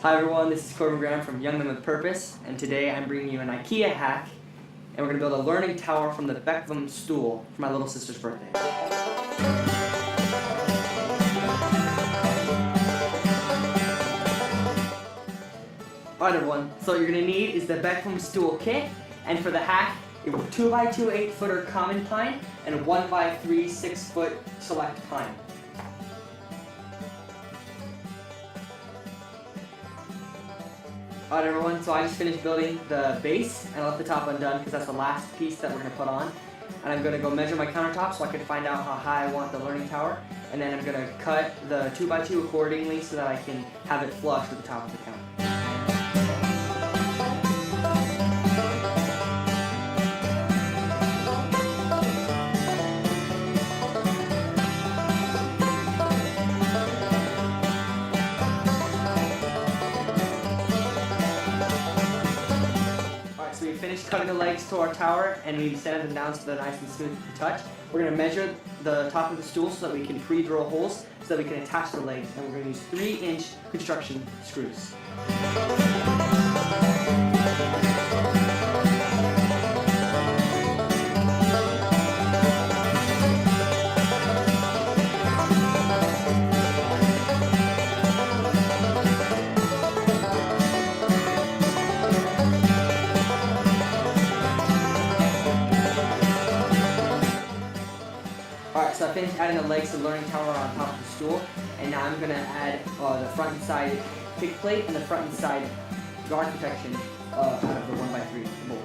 Hi everyone, this is Corbin Graham from Young Men with Purpose, and today I'm bringing you an IKEA hack, and we're going to build a learning tower from the Beckham stool for my little sister's birthday. Alright everyone, so what you're going to need is the Beckham stool kit, and for the hack, a 2x2 8-footer common pine, and a 1x3 6-foot select pine. Alright everyone, so I just finished building the base and I left the top undone because that's the last piece that we're going to put on. And I'm going to go measure my countertop so I can find out how high I want the learning tower. And then I'm going to cut the 2x2 accordingly so that I can have it flush with the top of the counter. So we finished cutting the legs to our tower and we've sanded them down so they're nice and smooth to touch. We're going to measure the top of the stool so that we can pre-drill holes so that we can attach the legs, and we're going to use 3-inch construction screws. Alright, so I finished adding the legs to the learning tower on top of the stool, and now I'm going to add the front and side kick plate and the front and side guard protection out of the 1x3 mold.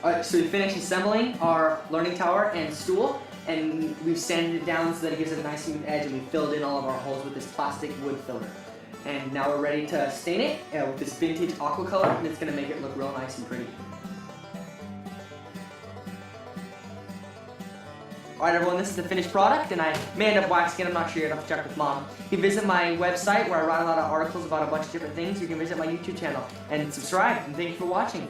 Alright, so we finished assembling our learning tower and stool, and we've sanded it down so that it gives it a nice smooth edge, and we filled in all of our holes with this plastic wood filler. And now we're ready to stain it with this vintage aqua color, and it's going to make it look real nice and pretty. Alright everyone, this is the finished product, and I may end up waxing it, I'm not sure yet, I'll have to check with Mom. You can visit my website where I write a lot of articles about a bunch of different things. You can visit my YouTube channel and subscribe, and thank you for watching.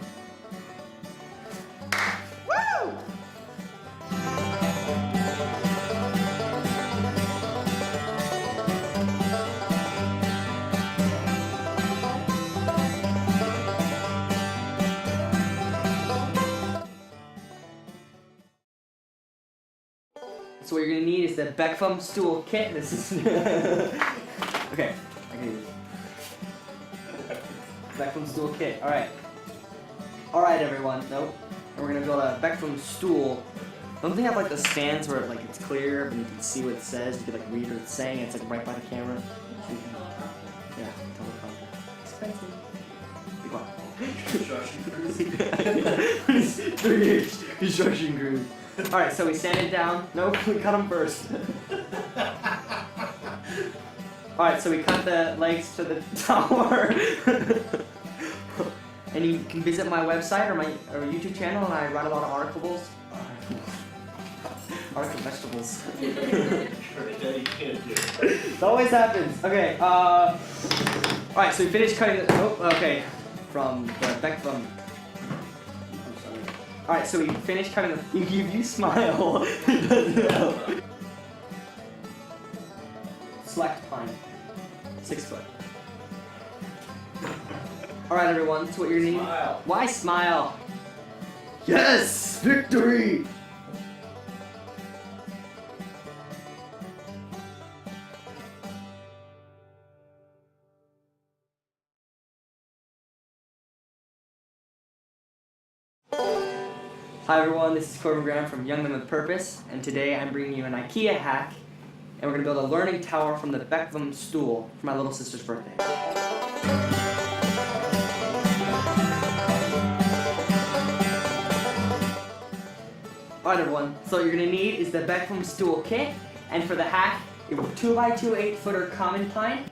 So what you're going to need is the Beckham stool kit. This is okay, I can use it. Beckham stool kit. Alright everyone. Nope. And we're going to build a Beckham stool. Don't they have like the stands where like it's clear but you can see what it says, you can like read what it's saying, and it's like right by the camera. So you can, yeah, tell the expensive. Be quiet. 3-inch construction crews. Alright, so we sand it down. Nope, we cut them first. Alright, so we cut the legs to the tower. And you can visit my website or my YouTube channel, and I write a lot of articles. Article vegetables. It always happens. Okay, alright, so we finished cutting the, from the Beckham. Alright, so we finished cutting the, you smile. It doesn't help. Select pine. 6 foot. Alright everyone, so what you're gonna need. Why smile? Yes! Victory! Hi everyone, this is Corbin Graham from Young Men with Purpose, and today I'm bringing you an IKEA hack, and we're going to build a learning tower from the Beckham stool for my little sister's birthday. Alright everyone, so what you're going to need is the Beckham stool kit, and for the hack, a 2x2 8-footer common pine,